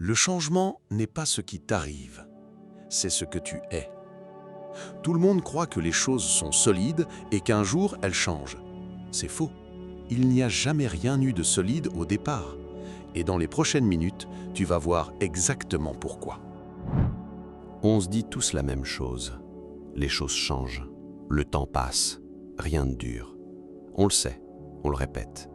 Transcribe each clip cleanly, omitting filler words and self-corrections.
Le changement n'est pas ce qui t'arrive, c'est ce que tu es. Tout le monde croit que les choses sont solides et qu'un jour elles changent. C'est faux. Il n'y a jamais rien eu de solide au départ. Et dans les prochaines minutes, tu vas voir exactement pourquoi. On se dit tous la même chose. Les choses changent, le temps passe, rien ne dure. On le sait, on le répète.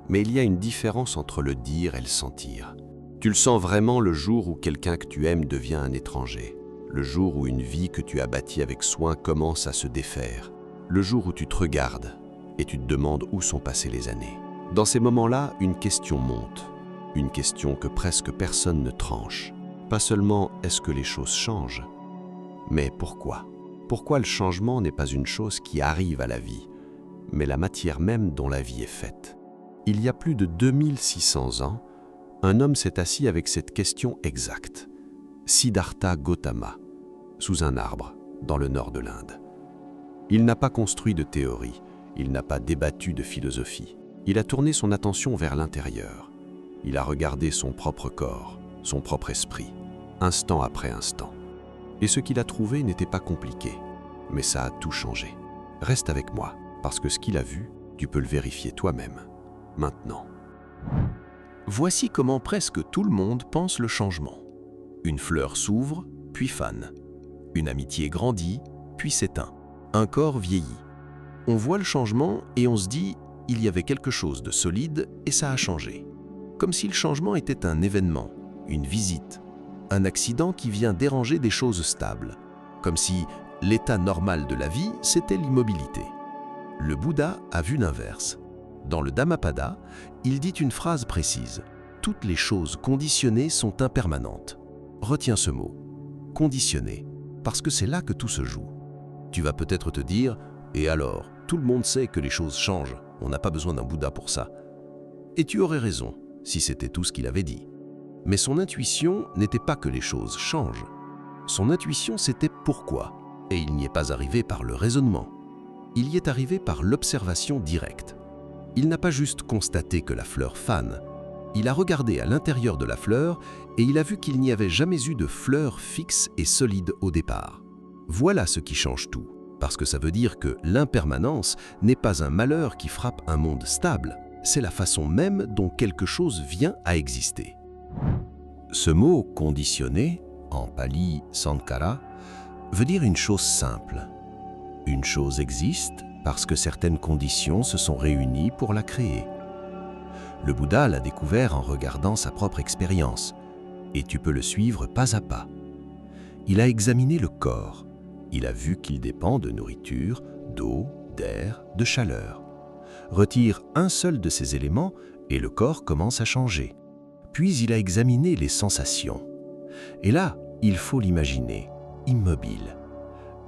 Mais il y a une différence entre le dire et le sentir. Tu le sens vraiment le jour où quelqu'un que tu aimes devient un étranger, le jour où une vie que tu as bâtie avec soin commence à se défaire, le jour où tu te regardes et tu te demandes où sont passées les années. Dans ces moments-là, une question monte, une question que presque personne ne tranche. Pas seulement est-ce que les choses changent, mais pourquoi? Pourquoi le changement n'est pas une chose qui arrive à la vie, mais la matière même dont la vie est faite? Il y a plus de 2600 ans, un homme s'est assis avec cette question exacte. Siddhartha Gautama, sous un arbre, dans le nord de l'Inde. Il n'a pas construit de théorie, il n'a pas débattu de philosophie. Il a tourné son attention vers l'intérieur. Il a regardé son propre corps, son propre esprit, instant après instant. Et ce qu'il a trouvé n'était pas compliqué, mais ça a tout changé. Reste avec moi, parce que ce qu'il a vu, tu peux le vérifier toi-même, maintenant. Voici comment presque tout le monde pense le changement. Une fleur s'ouvre, puis fane. Une amitié grandit, puis s'éteint. Un corps vieillit. On voit le changement et on se dit « il y avait quelque chose de solide et ça a changé ». Comme si le changement était un événement, une visite, un accident qui vient déranger des choses stables. Comme si l'état normal de la vie, c'était l'immobilité. Le Bouddha a vu l'inverse. Dans le Dhammapada, il dit une phrase précise. Toutes les choses conditionnées sont impermanentes. Retiens ce mot, conditionné, parce que c'est là que tout se joue. Tu vas peut-être te dire, et alors, tout le monde sait que les choses changent, on n'a pas besoin d'un Bouddha pour ça. Et tu aurais raison, si c'était tout ce qu'il avait dit. Mais son intuition n'était pas que les choses changent. Son intuition, c'était pourquoi, et il n'y est pas arrivé par le raisonnement. Il y est arrivé par l'observation directe. Il n'a pas juste constaté que la fleur fane, il a regardé à l'intérieur de la fleur et il a vu qu'il n'y avait jamais eu de fleur fixe et solide au départ. Voilà ce qui change tout, parce que ça veut dire que l'impermanence n'est pas un malheur qui frappe un monde stable, c'est la façon même dont quelque chose vient à exister. Ce mot « conditionné », en pali « sankhara », veut dire une chose simple. Une chose existe parce que certaines conditions se sont réunies pour la créer. Le Bouddha l'a découvert en regardant sa propre expérience, et tu peux le suivre pas à pas. Il a examiné le corps, il a vu qu'il dépend de nourriture, d'eau, d'air, de chaleur. Retire un seul de ces éléments et le corps commence à changer. Puis il a examiné les sensations. Et là, il faut l'imaginer, immobile.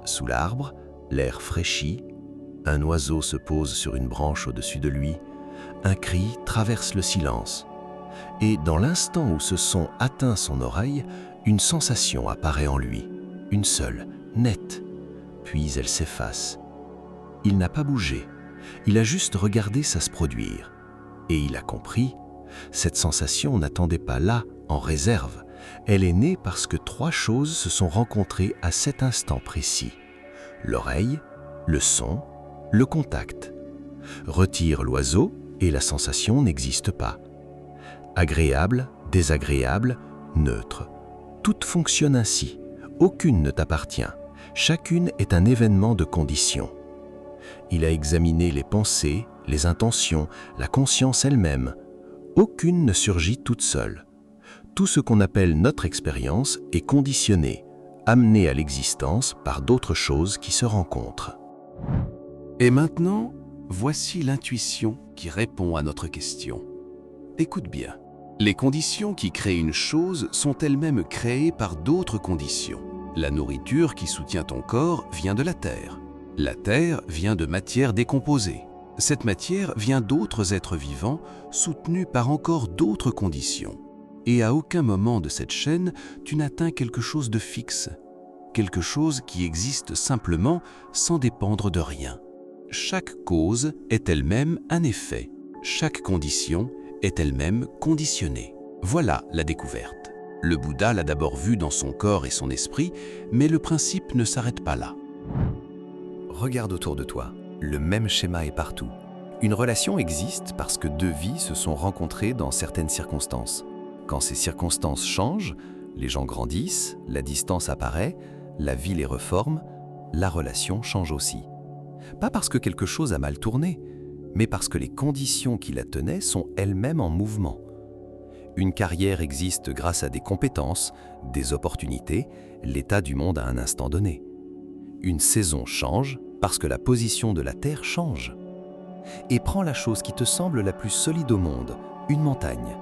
Sous l'arbre, l'air fraîchit, un oiseau se pose sur une branche au-dessus de lui, un cri traverse le silence. Et dans l'instant où ce son atteint son oreille, une sensation apparaît en lui, une seule, nette. Puis elle s'efface. Il n'a pas bougé, il a juste regardé ça se produire. Et il a compris, cette sensation n'attendait pas là, en réserve. Elle est née parce que trois choses se sont rencontrées à cet instant précis. L'oreille, le son, le contact. Retire l'oiseau et la sensation n'existe pas. Agréable, désagréable, neutre. Toutes fonctionnent ainsi. Aucune ne t'appartient. Chacune est un événement de condition. Il a examiné les pensées, les intentions, la conscience elle-même. Aucune ne surgit toute seule. Tout ce qu'on appelle notre expérience est conditionné, amené à l'existence par d'autres choses qui se rencontrent. Et maintenant, voici l'intuition qui répond à notre question. Écoute bien. Les conditions qui créent une chose sont elles-mêmes créées par d'autres conditions. La nourriture qui soutient ton corps vient de la terre. La terre vient de matière décomposée. Cette matière vient d'autres êtres vivants soutenus par encore d'autres conditions. Et à aucun moment de cette chaîne, tu n'atteins quelque chose de fixe, quelque chose qui existe simplement sans dépendre de rien. Chaque cause est elle-même un effet. Chaque condition est elle-même conditionnée. Voilà la découverte. Le Bouddha l'a d'abord vu dans son corps et son esprit, mais le principe ne s'arrête pas là. Regarde autour de toi, le même schéma est partout. Une relation existe parce que deux vies se sont rencontrées dans certaines circonstances. Quand ces circonstances changent, les gens grandissent, la distance apparaît, la vie les reforme, la relation change aussi. Pas parce que quelque chose a mal tourné, mais parce que les conditions qui la tenaient sont elles-mêmes en mouvement. Une carrière existe grâce à des compétences, des opportunités, l'état du monde à un instant donné. Une saison change parce que la position de la Terre change. Et prends la chose qui te semble la plus solide au monde, une montagne.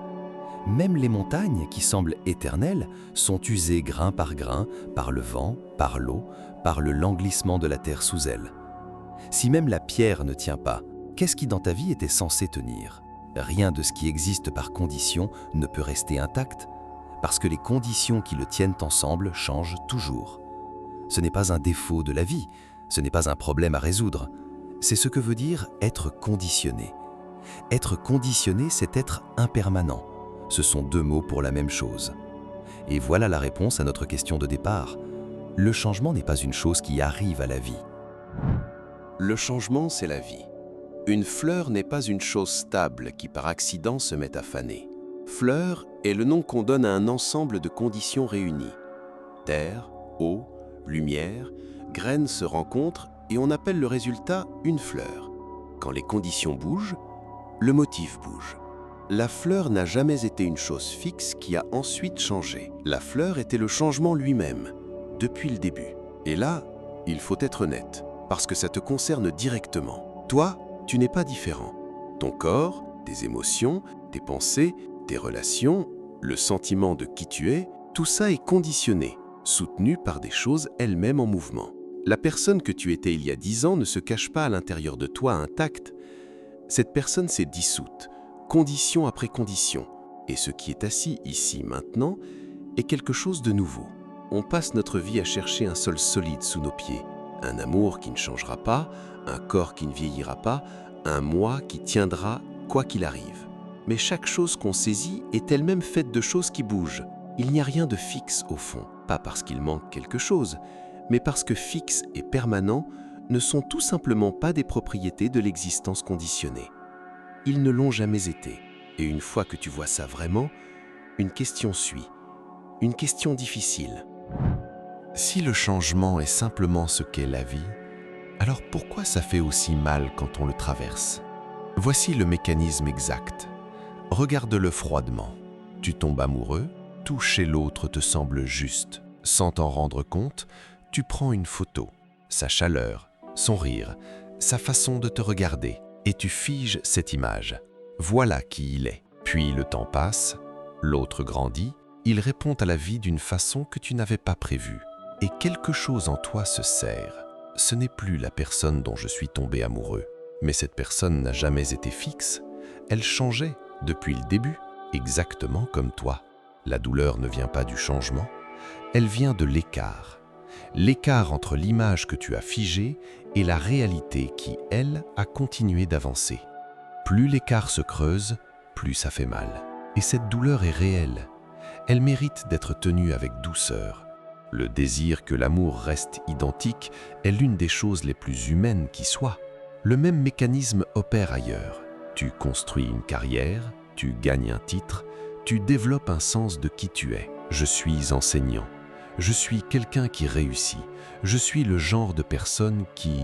Même les montagnes, qui semblent éternelles, sont usées grain par le vent, par l'eau, par le languissement de la terre sous elle. Si même la pierre ne tient pas, qu'est-ce qui dans ta vie était censé tenir? Rien de ce qui existe par condition ne peut rester intact, parce que les conditions qui le tiennent ensemble changent toujours. Ce n'est pas un défaut de la vie, ce n'est pas un problème à résoudre. C'est ce que veut dire être conditionné. Être conditionné, c'est être impermanent. Ce sont deux mots pour la même chose. Et voilà la réponse à notre question de départ. Le changement n'est pas une chose qui arrive à la vie. Le changement, c'est la vie. Une fleur n'est pas une chose stable qui par accident se met à faner. Fleur est le nom qu'on donne à un ensemble de conditions réunies. Terre, eau, lumière, graines se rencontrent et on appelle le résultat une fleur. Quand les conditions bougent, le motif bouge. La fleur n'a jamais été une chose fixe qui a ensuite changé. La fleur était le changement lui-même, depuis le début. Et là, il faut être honnête, parce que ça te concerne directement. Toi, tu n'es pas différent. Ton corps, tes émotions, tes pensées, tes relations, le sentiment de qui tu es, tout ça est conditionné, soutenu par des choses elles-mêmes en mouvement. La personne que tu étais il y a 10 ans ne se cache pas à l'intérieur de toi intacte. Cette personne s'est dissoute, condition après condition, et ce qui est assis ici maintenant est quelque chose de nouveau. On passe notre vie à chercher un sol solide sous nos pieds, un amour qui ne changera pas, un corps qui ne vieillira pas, un moi qui tiendra quoi qu'il arrive. Mais chaque chose qu'on saisit est elle-même faite de choses qui bougent. Il n'y a rien de fixe au fond, pas parce qu'il manque quelque chose, mais parce que fixe et permanent ne sont tout simplement pas des propriétés de l'existence conditionnée. Ils ne l'ont jamais été. Et une fois que tu vois ça vraiment, une question suit. Une question difficile. Si le changement est simplement ce qu'est la vie, alors pourquoi ça fait aussi mal quand on le traverse? Voici le mécanisme exact. Regarde-le froidement. Tu tombes amoureux, tout chez l'autre te semble juste. Sans t'en rendre compte, tu prends une photo, sa chaleur, son rire, sa façon de te regarder, et tu figes cette image. Voilà qui il est. Puis le temps passe, l'autre grandit, il répond à la vie d'une façon que tu n'avais pas prévue. Et quelque chose en toi se serre. Ce n'est plus la personne dont je suis tombé amoureux. Mais cette personne n'a jamais été fixe. Elle changeait depuis le début, exactement comme toi. La douleur ne vient pas du changement, elle vient de l'écart. L'écart entre l'image que tu as figée et la réalité qui, elle, a continué d'avancer. Plus l'écart se creuse, plus ça fait mal. Et cette douleur est réelle. Elle mérite d'être tenue avec douceur. Le désir que l'amour reste identique est l'une des choses les plus humaines qui soient. Le même mécanisme opère ailleurs. Tu construis une carrière, tu gagnes un titre, tu développes un sens de qui tu es. Je suis enseignant. Je suis quelqu'un qui réussit. Je suis le genre de personne qui...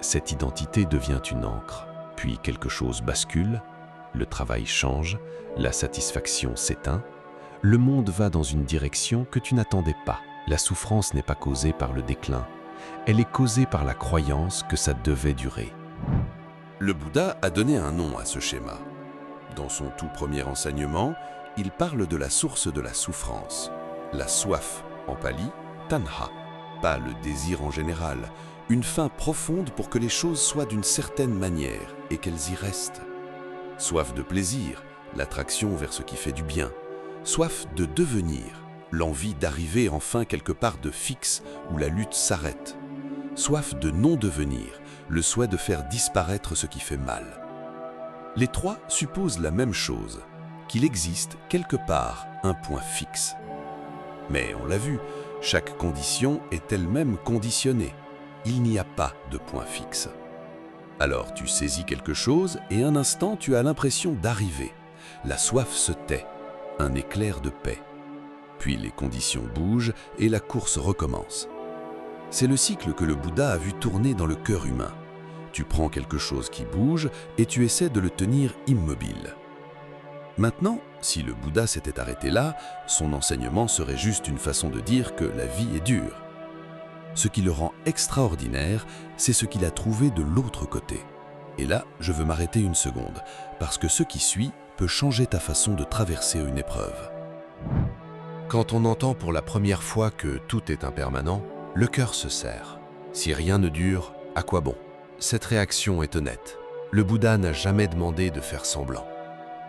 Cette identité devient une encre. Puis quelque chose bascule, le travail change, la satisfaction s'éteint. Le monde va dans une direction que tu n'attendais pas. La souffrance n'est pas causée par le déclin. Elle est causée par la croyance que ça devait durer. Le Bouddha a donné un nom à ce schéma. Dans son tout premier enseignement, il parle de la source de la souffrance. La soif, en pali, tanha. Pas le désir en général, une faim profonde pour que les choses soient d'une certaine manière et qu'elles y restent. Soif de plaisir, l'attraction vers ce qui fait du bien. Soif de devenir, l'envie d'arriver enfin quelque part de fixe où la lutte s'arrête. Soif de non-devenir, le souhait de faire disparaître ce qui fait mal. Les trois supposent la même chose, qu'il existe quelque part un point fixe. Mais on l'a vu, chaque condition est elle-même conditionnée. Il n'y a pas de point fixe. Alors tu saisis quelque chose et un instant tu as l'impression d'arriver. La soif se tait, un éclair de paix. Puis les conditions bougent et la course recommence. C'est le cycle que le Bouddha a vu tourner dans le cœur humain. Tu prends quelque chose qui bouge et tu essaies de le tenir immobile. Maintenant, si le Bouddha s'était arrêté là, son enseignement serait juste une façon de dire que la vie est dure. Ce qui le rend extraordinaire, c'est ce qu'il a trouvé de l'autre côté. Et là, je veux m'arrêter une seconde, parce que ce qui suit peut changer ta façon de traverser une épreuve. Quand on entend pour la première fois que tout est impermanent, le cœur se serre. Si rien ne dure, à quoi bon? Cette réaction est honnête. Le Bouddha n'a jamais demandé de faire semblant.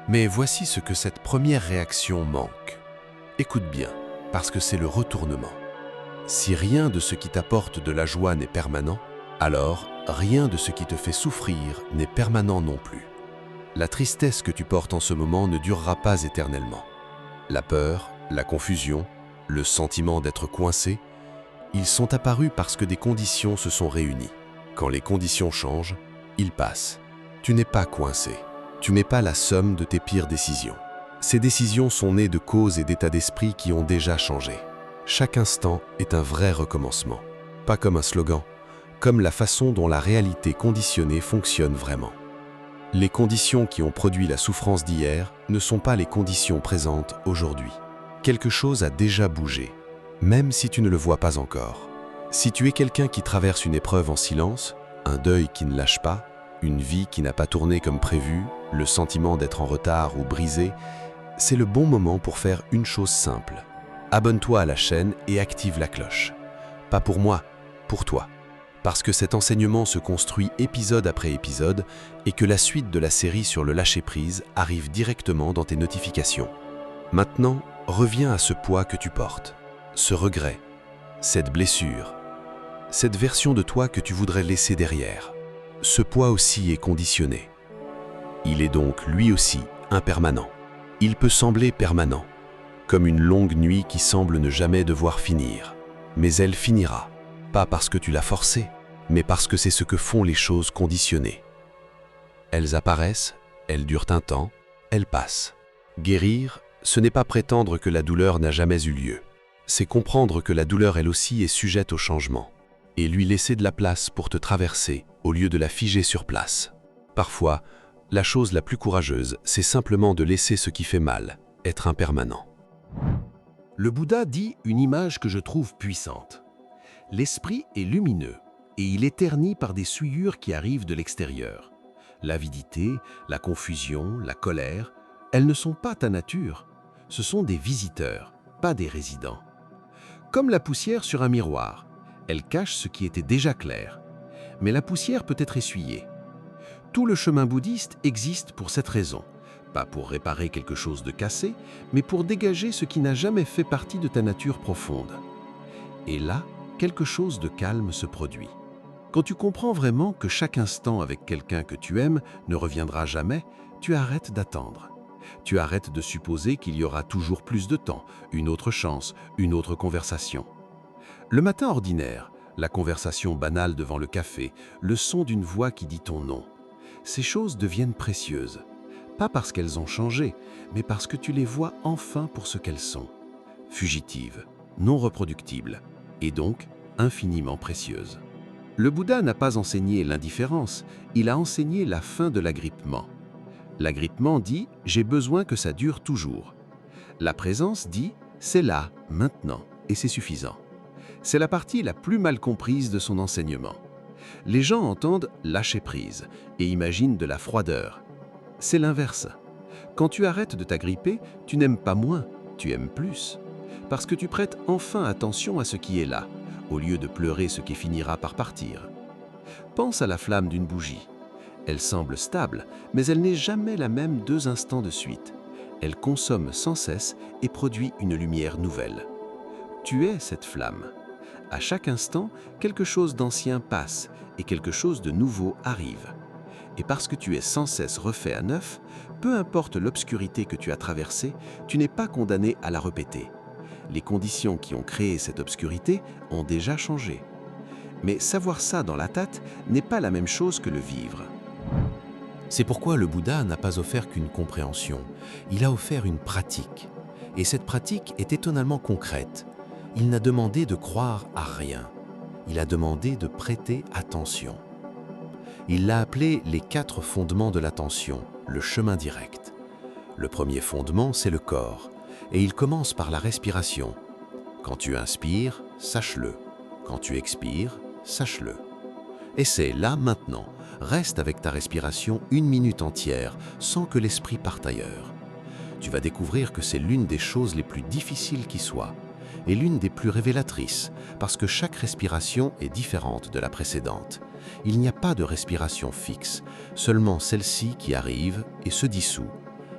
Mais voici ce que cette première réaction manque. Écoute bien, parce que c'est le retournement. Si rien de ce qui t'apporte de la joie n'est permanent, alors rien de ce qui te fait souffrir n'est permanent non plus. La tristesse que tu portes en ce moment ne durera pas éternellement. La peur, la confusion, le sentiment d'être coincé, ils sont apparus parce que des conditions se sont réunies. Quand les conditions changent, ils passent. Tu n'es pas coincé. Tu n'es pas la somme de tes pires décisions. Ces décisions sont nées de causes et d'états d'esprit qui ont déjà changé. Chaque instant est un vrai recommencement. Pas comme un slogan, comme la façon dont la réalité conditionnée fonctionne vraiment. Les conditions qui ont produit la souffrance d'hier ne sont pas les conditions présentes aujourd'hui. Quelque chose a déjà bougé, même si tu ne le vois pas encore. Si tu es quelqu'un qui traverse une épreuve en silence, un deuil qui ne lâche pas, une vie qui n'a pas tourné comme prévu, le sentiment d'être en retard ou brisé, c'est le bon moment pour faire une chose simple. Abonne-toi à la chaîne et active la cloche. Pas pour moi, pour toi. Parce que cet enseignement se construit épisode après épisode et que la suite de la série sur le lâcher-prise arrive directement dans tes notifications. Maintenant, reviens à ce poids que tu portes, ce regret, cette blessure, cette version de toi que tu voudrais laisser derrière. Ce poids aussi est conditionné. Il est donc lui aussi impermanent. Il peut sembler permanent, comme une longue nuit qui semble ne jamais devoir finir. Mais elle finira, pas parce que tu l'as forcée, mais parce que c'est ce que font les choses conditionnées. Elles apparaissent, elles durent un temps, elles passent. Guérir, ce n'est pas prétendre que la douleur n'a jamais eu lieu. C'est comprendre que la douleur elle aussi est sujette au changement, et lui laisser de la place pour te traverser au lieu de la figer sur place. Parfois, la chose la plus courageuse, c'est simplement de laisser ce qui fait mal être impermanent. Le Bouddha dit une image que je trouve puissante. L'esprit est lumineux et il est terni par des souillures qui arrivent de l'extérieur. L'avidité, la confusion, la colère, elles ne sont pas ta nature. Ce sont des visiteurs, pas des résidents. Comme la poussière sur un miroir, elle cache ce qui était déjà clair. Mais la poussière peut être essuyée. Tout le chemin bouddhiste existe pour cette raison. Pas pour réparer quelque chose de cassé, mais pour dégager ce qui n'a jamais fait partie de ta nature profonde. Et là, quelque chose de calme se produit. Quand tu comprends vraiment que chaque instant avec quelqu'un que tu aimes ne reviendra jamais, tu arrêtes d'attendre. Tu arrêtes de supposer qu'il y aura toujours plus de temps, une autre chance, une autre conversation. Le matin ordinaire, la conversation banale devant le café, le son d'une voix qui dit ton nom. Ces choses deviennent précieuses. Pas parce qu'elles ont changé, mais parce que tu les vois enfin pour ce qu'elles sont. Fugitives, non reproductibles, et donc infiniment précieuses. Le Bouddha n'a pas enseigné l'indifférence, il a enseigné la fin de l'agrippement. L'agrippement dit « j'ai besoin que ça dure toujours ». La présence dit « c'est là, maintenant, et c'est suffisant ». C'est la partie la plus mal comprise de son enseignement. Les gens entendent « lâcher prise » et imaginent de la froideur. C'est l'inverse. Quand tu arrêtes de t'agripper, tu n'aimes pas moins, tu aimes plus. Parce que tu prêtes enfin attention à ce qui est là, au lieu de pleurer ce qui finira par partir. Pense à la flamme d'une bougie. Elle semble stable, mais elle n'est jamais la même 2 instants de suite. Elle consomme sans cesse et produit une lumière nouvelle. Tu es cette flamme. À chaque instant, quelque chose d'ancien passe et quelque chose de nouveau arrive. Et parce que tu es sans cesse refait à neuf, peu importe l'obscurité que tu as traversée, tu n'es pas condamné à la répéter. Les conditions qui ont créé cette obscurité ont déjà changé. Mais savoir ça dans la tête n'est pas la même chose que le vivre. C'est pourquoi le Bouddha n'a pas offert qu'une compréhension, il a offert une pratique. Et cette pratique est étonnamment concrète. Il n'a demandé de croire à rien, il a demandé de prêter attention. Il l'a appelé les 4 fondements de l'attention, le chemin direct. Le premier fondement, c'est le corps, et il commence par la respiration. Quand tu inspires, sache-le. Quand tu expires, sache-le. Essaie là, maintenant. Reste avec ta respiration 1 minute entière, sans que l'esprit parte ailleurs. Tu vas découvrir que c'est l'une des choses les plus difficiles qui soit, et l'une des plus révélatrices, parce que chaque respiration est différente de la précédente. Il n'y a pas de respiration fixe, seulement celle-ci qui arrive et se dissout.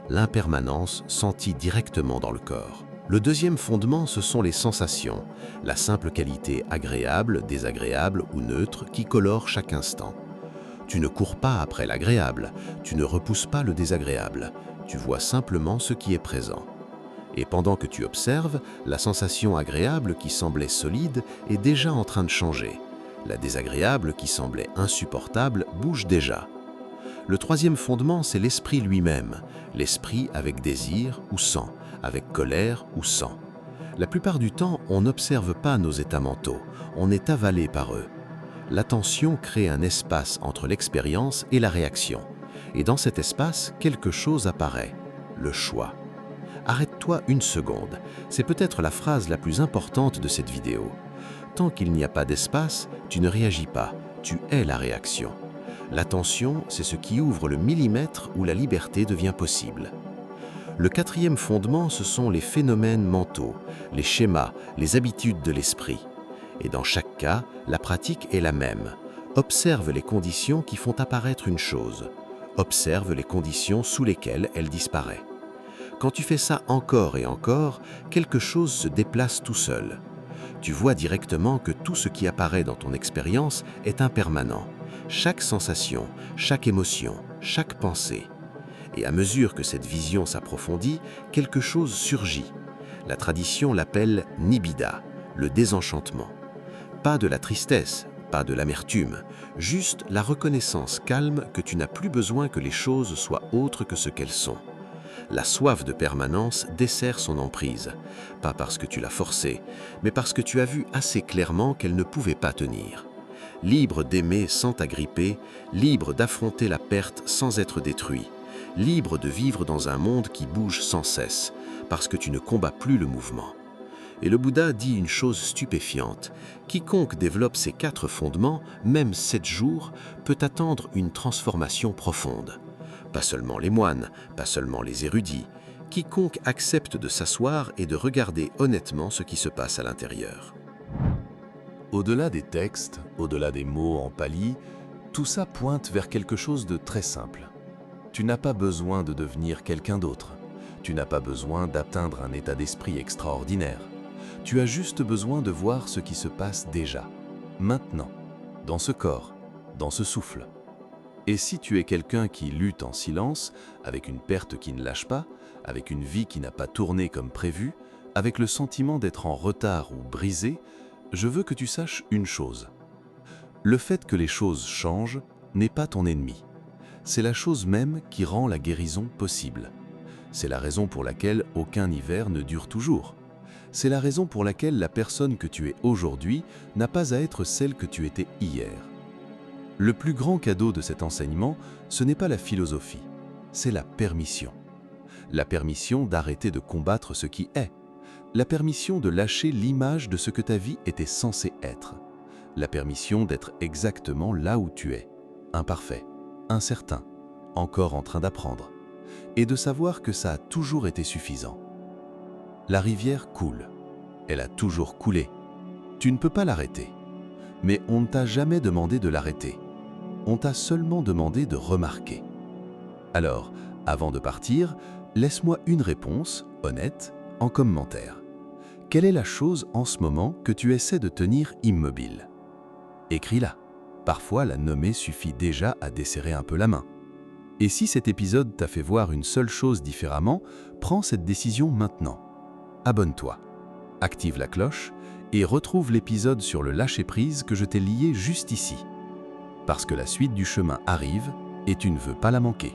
L'impermanence sentie directement dans le corps. Le deuxième fondement, ce sont les sensations, la simple qualité agréable, désagréable ou neutre qui colore chaque instant. Tu ne cours pas après l'agréable, tu ne repousses pas le désagréable, tu vois simplement ce qui est présent. Et pendant que tu observes, la sensation agréable qui semblait solide est déjà en train de changer. La désagréable qui semblait insupportable bouge déjà. Le troisième fondement, c'est l'esprit lui-même, l'esprit avec désir ou sans, avec colère ou sans. La plupart du temps, on n'observe pas nos états mentaux, on est avalé par eux. L'attention crée un espace entre l'expérience et la réaction. Et dans cet espace, quelque chose apparaît, le choix. Arrête-toi 1 seconde, c'est peut-être la phrase la plus importante de cette vidéo. Tant qu'il n'y a pas d'espace, tu ne réagis pas, tu es la réaction. L'attention, c'est ce qui ouvre le millimètre où la liberté devient possible. Le 4e fondement, ce sont les phénomènes mentaux, les schémas, les habitudes de l'esprit. Et dans chaque cas, la pratique est la même. Observe les conditions qui font apparaître une chose. Observe les conditions sous lesquelles elle disparaît. Quand tu fais ça encore et encore, quelque chose se déplace tout seul. Tu vois directement que tout ce qui apparaît dans ton expérience est impermanent. Chaque sensation, chaque émotion, chaque pensée. Et à mesure que cette vision s'approfondit, quelque chose surgit. La tradition l'appelle nibbida, le désenchantement. Pas de la tristesse, pas de l'amertume, juste la reconnaissance calme que tu n'as plus besoin que les choses soient autres que ce qu'elles sont. La soif de permanence dessert son emprise, pas parce que tu l'as forcée, mais parce que tu as vu assez clairement qu'elle ne pouvait pas tenir. Libre d'aimer sans t'agripper, libre d'affronter la perte sans être détruit, libre de vivre dans un monde qui bouge sans cesse, parce que tu ne combats plus le mouvement. Et le Bouddha dit une chose stupéfiante. Quiconque développe ces 4 fondements, même 7 jours, peut attendre une transformation profonde. Pas seulement les moines, pas seulement les érudits. Quiconque accepte de s'asseoir et de regarder honnêtement ce qui se passe à l'intérieur. Au-delà des textes, au-delà des mots en pali, tout ça pointe vers quelque chose de très simple. Tu n'as pas besoin de devenir quelqu'un d'autre. Tu n'as pas besoin d'atteindre un état d'esprit extraordinaire. Tu as juste besoin de voir ce qui se passe déjà, maintenant, dans ce corps, dans ce souffle. Et si tu es quelqu'un qui lutte en silence, avec une perte qui ne lâche pas, avec une vie qui n'a pas tourné comme prévu, avec le sentiment d'être en retard ou brisé, je veux que tu saches une chose. Le fait que les choses changent n'est pas ton ennemi. C'est la chose même qui rend la guérison possible. C'est la raison pour laquelle aucun hiver ne dure toujours. C'est la raison pour laquelle la personne que tu es aujourd'hui n'a pas à être celle que tu étais hier. Le plus grand cadeau de cet enseignement, ce n'est pas la philosophie, c'est la permission. La permission d'arrêter de combattre ce qui est. La permission de lâcher l'image de ce que ta vie était censée être. La permission d'être exactement là où tu es, imparfait, incertain, encore en train d'apprendre. Et de savoir que ça a toujours été suffisant. La rivière coule. Elle a toujours coulé. Tu ne peux pas l'arrêter. Mais on ne t'a jamais demandé de l'arrêter. On t'a seulement demandé de remarquer. Alors, avant de partir, laisse-moi une réponse, honnête, en commentaire. Quelle est la chose en ce moment que tu essaies de tenir immobile? Écris-la. Parfois, la nommer suffit déjà à desserrer un peu la main. Et si cet épisode t'a fait voir une seule chose différemment, prends cette décision maintenant. Abonne-toi. active la cloche et retrouve l'épisode sur le lâcher-prise que je t'ai lié juste ici. Parce que la suite du chemin arrive et tu ne veux pas la manquer.